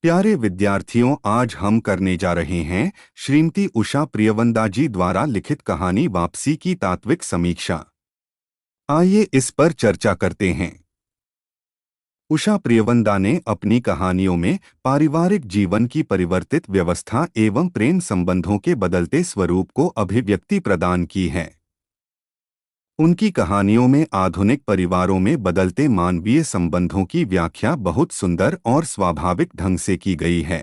प्यारे विद्यार्थियों, आज हम करने जा रहे हैं श्रीमती उषा प्रियवंदा जी द्वारा लिखित कहानी वापसी की तात्विक समीक्षा। आइए इस पर चर्चा करते हैं। उषा प्रियवंदा ने अपनी कहानियों में पारिवारिक जीवन की परिवर्तित व्यवस्था एवं प्रेम संबंधों के बदलते स्वरूप को अभिव्यक्ति प्रदान की है। उनकी कहानियों में आधुनिक परिवारों में बदलते मानवीय संबंधों की व्याख्या बहुत सुंदर और स्वाभाविक ढंग से की गई है।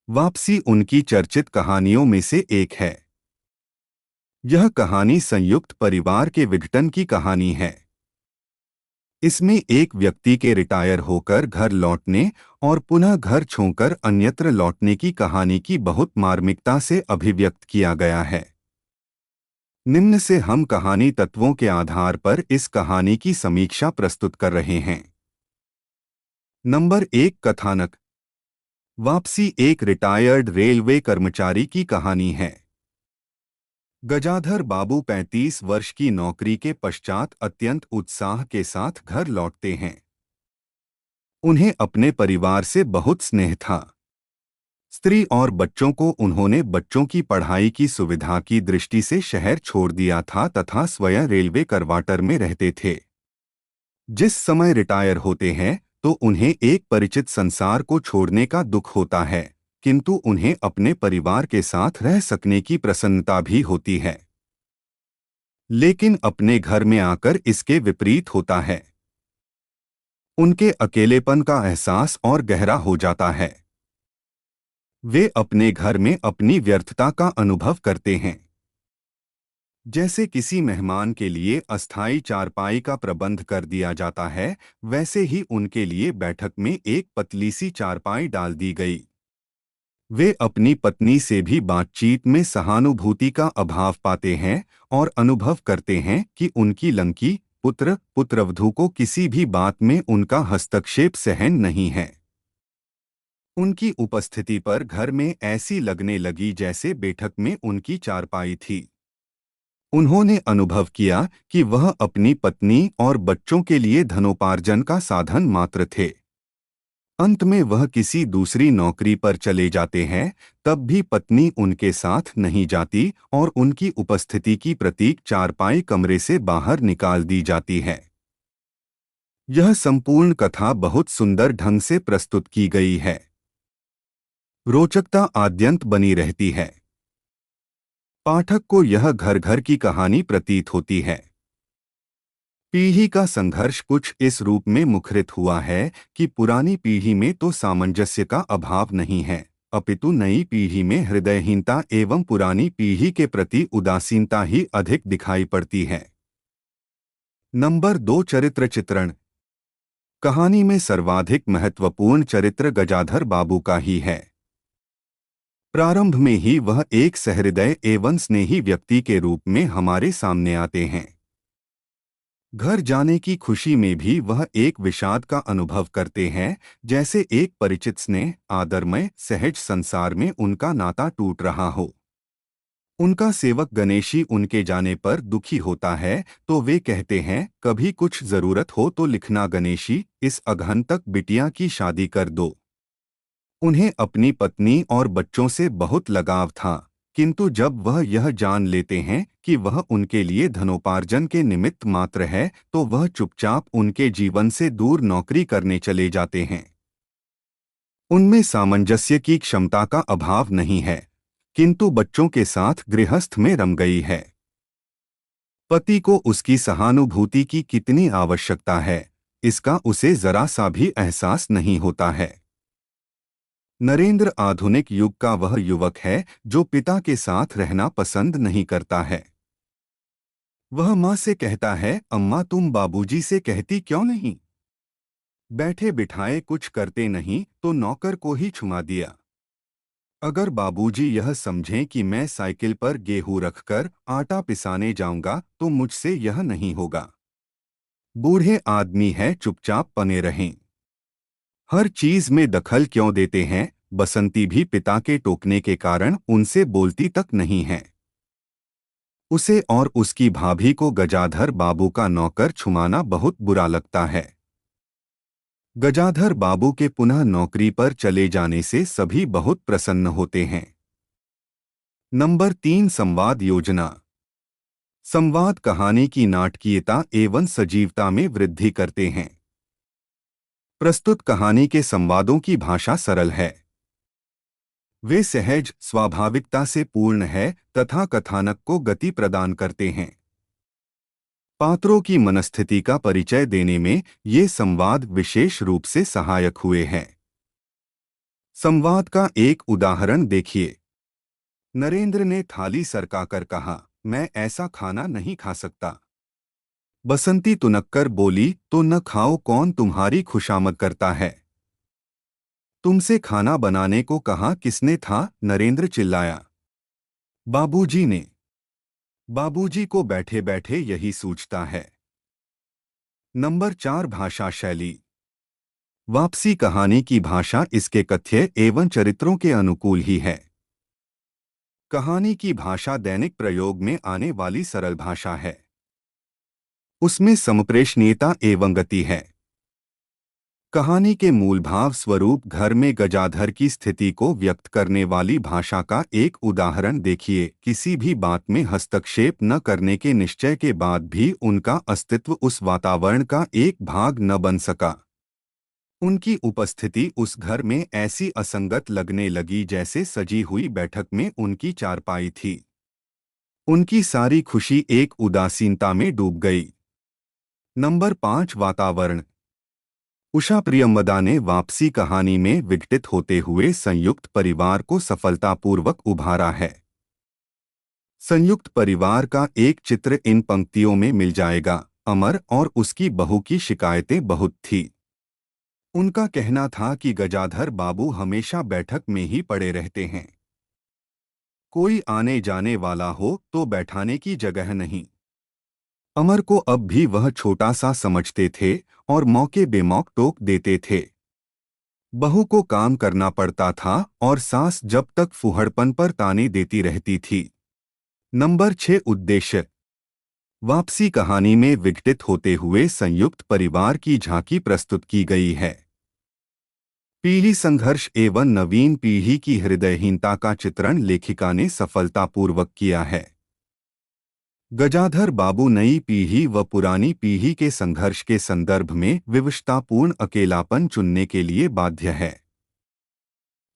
वापसी उनकी चर्चित कहानियों में से एक है। यह कहानी संयुक्त परिवार के विघटन की कहानी है। इसमें एक व्यक्ति के रिटायर होकर घर लौटने और पुनः घर छोड़कर अन्यत्र लौटने की कहानी की बहुत मार्मिकता से अभिव्यक्त किया गया है। निम्न से हम कहानी तत्वों के आधार पर इस कहानी की समीक्षा प्रस्तुत कर रहे हैं। नंबर 1, कथानक। वापसी एक रिटायर्ड रेलवे कर्मचारी की कहानी है। गजाधर बाबू 35 वर्ष की नौकरी के पश्चात अत्यंत उत्साह के साथ घर लौटते हैं। उन्हें अपने परिवार से बहुत स्नेह था। स्त्री और बच्चों को उन्होंने बच्चों की पढ़ाई की सुविधा की दृष्टि से शहर छोड़ दिया था तथा स्वयं रेलवे क्वार्टर में रहते थे। जिस समय रिटायर होते हैं तो उन्हें एक परिचित संसार को छोड़ने का दुख होता है, किंतु उन्हें अपने परिवार के साथ रह सकने की प्रसन्नता भी होती है। लेकिन अपने घर में आकर इसके विपरीत होता है। उनके अकेलेपन का एहसास और गहरा हो जाता है। वे अपने घर में अपनी व्यर्थता का अनुभव करते हैं। जैसे किसी मेहमान के लिए अस्थायी चारपाई का प्रबंध कर दिया जाता है, वैसे ही उनके लिए बैठक में एक पतली सी चारपाई डाल दी गई। वे अपनी पत्नी से भी बातचीत में सहानुभूति का अभाव पाते हैं और अनुभव करते हैं कि उनकी लंकी पुत्र पुत्रवधू को किसी भी बात में उनका हस्तक्षेप सहन नहीं है। उनकी उपस्थिति पर घर में ऐसी लगने लगी जैसे बैठक में उनकी चारपाई थी। उन्होंने अनुभव किया कि वह अपनी पत्नी और बच्चों के लिए धनोपार्जन का साधन मात्र थे। अंत में वह किसी दूसरी नौकरी पर चले जाते हैं, तब भी पत्नी उनके साथ नहीं जाती और उनकी उपस्थिति की प्रतीक चारपाई कमरे से बाहर निकाल दी जाती है। यह संपूर्ण कथा बहुत सुंदर ढंग से प्रस्तुत की गई है। रोचकता आद्यंत बनी रहती है। पाठक को यह घर घर की कहानी प्रतीत होती है। पीढ़ी का संघर्ष कुछ इस रूप में मुखरित हुआ है कि पुरानी पीढ़ी में तो सामंजस्य का अभाव नहीं है, अपितु नई पीढ़ी में हृदयहीनता एवं पुरानी पीढ़ी के प्रति उदासीनता ही अधिक दिखाई पड़ती है। नंबर 2, चरित्र चित्रण। कहानी में सर्वाधिक महत्वपूर्ण चरित्र गजाधर बाबू का ही है। प्रारंभ में ही वह एक सहृदय एवं स्नेही व्यक्ति के रूप में हमारे सामने आते हैं। घर जाने की खुशी में भी वह एक विषाद का अनुभव करते हैं, जैसे एक परिचित स्नेह आदरमय सहज संसार में उनका नाता टूट रहा हो। उनका सेवक गणेशी उनके जाने पर दुखी होता है तो वे कहते हैं, कभी कुछ जरूरत हो तो लिखना गणेशी, इस अगहन तक बिटिया की शादी कर दो। उन्हें अपनी पत्नी और बच्चों से बहुत लगाव था, किंतु जब वह यह जान लेते हैं कि वह उनके लिए धनोपार्जन के निमित्त मात्र है तो वह चुपचाप उनके जीवन से दूर नौकरी करने चले जाते हैं। उनमें सामंजस्य की क्षमता का अभाव नहीं है, किंतु बच्चों के साथ गृहस्थ में रम गई है। पति को उसकी सहानुभूति की कितनी आवश्यकता है, इसका उसे जरा सा भी एहसास नहीं होता है। नरेंद्र आधुनिक युग का वह युवक है जो पिता के साथ रहना पसंद नहीं करता है। वह माँ से कहता है, अम्मा तुम बाबूजी से कहती क्यों नहीं? बैठे बिठाए कुछ करते नहीं तो नौकर को ही छुमा दिया। अगर बाबूजी यह समझें कि मैं साइकिल पर गेहूं रखकर आटा पिसाने जाऊंगा तो मुझसे यह नहीं होगा। बूढ़े आदमी है, चुपचाप बने रहें। हर चीज में दखल क्यों देते हैं? बसंती भी पिता के टोकने के कारण उनसे बोलती तक नहीं है। उसे और उसकी भाभी को गजाधर बाबू का नौकर छुमाना बहुत बुरा लगता है। गजाधर बाबू के पुनः नौकरी पर चले जाने से सभी बहुत प्रसन्न होते हैं। नंबर 3, संवाद योजना। संवाद कहानी की नाटकीयता एवं सजीवता में वृद्धि करते हैं। प्रस्तुत कहानी के संवादों की भाषा सरल है। वे सहज स्वाभाविकता से पूर्ण है तथा कथानक को गति प्रदान करते हैं। पात्रों की मनस्थिति का परिचय देने में ये संवाद विशेष रूप से सहायक हुए हैं। संवाद का एक उदाहरण देखिए। नरेंद्र ने थाली सरकाकर कहा, मैं ऐसा खाना नहीं खा सकता। बसंती तुनक्कर बोली, तो न खाओ, कौन तुम्हारी खुशामद करता है। तुमसे खाना बनाने को कहा किसने था, नरेंद्र चिल्लाया। बाबूजी ने। बाबूजी को बैठे बैठे यही सूझता है। नंबर 4, भाषा शैली। वापसी कहानी की भाषा इसके कथ्य एवं चरित्रों के अनुकूल ही है। कहानी की भाषा दैनिक प्रयोग में आने वाली सरल भाषा है। उसमें समप्रेषणीयता एवं गति है। कहानी के मूल भाव स्वरूप घर में गजाधर की स्थिति को व्यक्त करने वाली भाषा का एक उदाहरण देखिए। किसी भी बात में हस्तक्षेप न करने के निश्चय के बाद भी उनका अस्तित्व उस वातावरण का एक भाग न बन सका। उनकी उपस्थिति उस घर में ऐसी असंगत लगने लगी जैसे सजी हुई बैठक में उनकी चारपाई थी। उनकी सारी खुशी एक उदासीनता में डूब गई। नंबर 5, वातावरण। उषा प्रियंवदा ने वापसी कहानी में विघटित होते हुए संयुक्त परिवार को सफलतापूर्वक उभारा है। संयुक्त परिवार का एक चित्र इन पंक्तियों में मिल जाएगा। अमर और उसकी बहू की शिकायतें बहुत थी। उनका कहना था कि गजाधर बाबू हमेशा बैठक में ही पड़े रहते हैं। कोई आने जाने वाला हो तो बैठाने की जगह नहीं। अमर को अब भी वह छोटा सा समझते थे और मौके बेमौक टोक देते थे। बहू को काम करना पड़ता था और सास जब तक फुहड़पन पर ताने देती रहती थी। नंबर 6, उद्देश्य। वापसी कहानी में विघटित होते हुए संयुक्त परिवार की झांकी प्रस्तुत की गई है। पीढ़ी संघर्ष एवं नवीन पीढ़ी की हृदयहीनता का चित्रण लेखिका ने सफलतापूर्वक किया है। गजाधर बाबू नई पीढ़ी व पुरानी पीढ़ी के संघर्ष के संदर्भ में विवशतापूर्ण अकेलापन चुनने के लिए बाध्य है।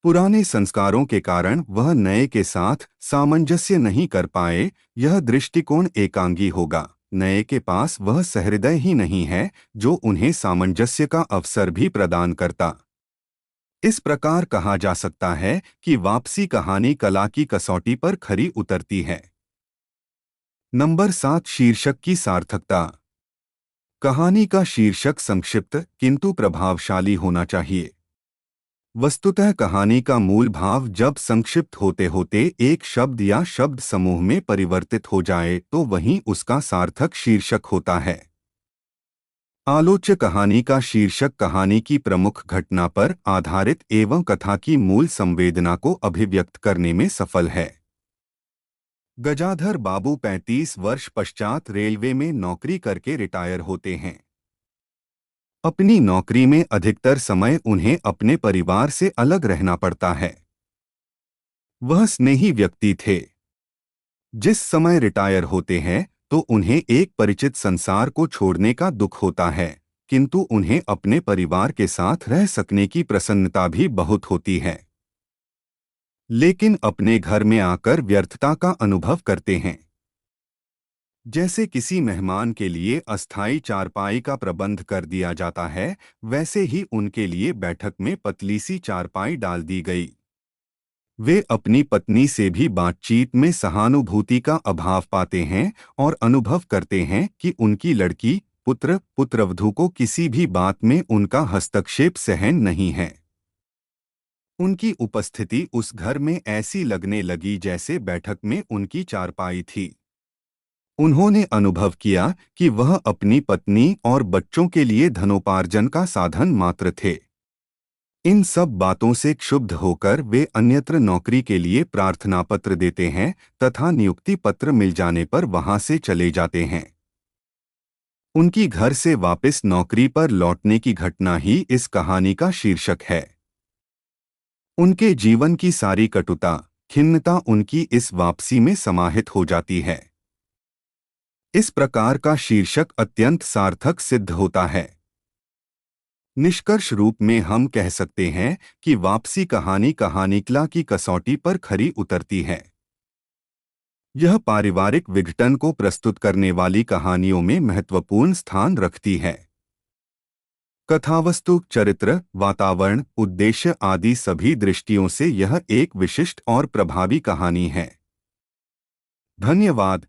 पुराने संस्कारों के कारण वह नए के साथ सामंजस्य नहीं कर पाए। यह दृष्टिकोण एकांगी होगा। नए के पास वह सहृदय ही नहीं है जो उन्हें सामंजस्य का अवसर भी प्रदान करता। इस प्रकार कहा जा सकता है कि वापसी कहानी कला की कसौटी पर खरी उतरती है। नंबर 7, शीर्षक की सार्थकता। कहानी का शीर्षक संक्षिप्त किंतु प्रभावशाली होना चाहिए। वस्तुतः कहानी का मूल भाव जब संक्षिप्त होते होते एक शब्द या शब्द समूह में परिवर्तित हो जाए तो वहीं उसका सार्थक शीर्षक होता है। आलोच्य कहानी का शीर्षक कहानी की प्रमुख घटना पर आधारित एवं कथा की मूल संवेदना को अभिव्यक्त करने में सफल है। गजाधर बाबू 35 वर्ष पश्चात रेलवे में नौकरी करके रिटायर होते हैं। अपनी नौकरी में अधिकतर समय उन्हें अपने परिवार से अलग रहना पड़ता है। वह स्नेही व्यक्ति थे। जिस समय रिटायर होते हैं तो उन्हें एक परिचित संसार को छोड़ने का दुख होता है, किंतु उन्हें अपने परिवार के साथ रह सकने की प्रसन्नता भी बहुत होती है। लेकिन अपने घर में आकर व्यर्थता का अनुभव करते हैं। जैसे किसी मेहमान के लिए अस्थायी चारपाई का प्रबंध कर दिया जाता है, वैसे ही उनके लिए बैठक में पतली सी चारपाई डाल दी गई। वे अपनी पत्नी से भी बातचीत में सहानुभूति का अभाव पाते हैं और अनुभव करते हैं कि उनकी लड़की, पुत्र, पुत्रवधू को किसी भी बात में उनका हस्तक्षेप सहन नहीं है। उनकी उपस्थिति उस घर में ऐसी लगने लगी जैसे बैठक में उनकी चारपाई थी। उन्होंने अनुभव किया कि वह अपनी पत्नी और बच्चों के लिए धनोपार्जन का साधन मात्र थे। इन सब बातों से क्षुब्ध होकर वे अन्यत्र नौकरी के लिए प्रार्थना पत्र देते हैं तथा नियुक्ति पत्र मिल जाने पर वहां से चले जाते हैं। उनकी घर से वापस नौकरी पर लौटने की घटना ही इस कहानी का शीर्षक है। उनके जीवन की सारी कटुता, खिन्नता उनकी इस वापसी में समाहित हो जाती है। इस प्रकार का शीर्षक अत्यंत सार्थक सिद्ध होता है। निष्कर्ष रूप में हम कह सकते हैं कि वापसी कहानी कहानीकला की कसौटी पर खरी उतरती है। यह पारिवारिक विघटन को प्रस्तुत करने वाली कहानियों में महत्वपूर्ण स्थान रखती है। कथावस्तु, चरित्र, वातावरण, उद्देश्य आदि सभी दृष्टियों से यह एक विशिष्ट और प्रभावी कहानी है। धन्यवाद।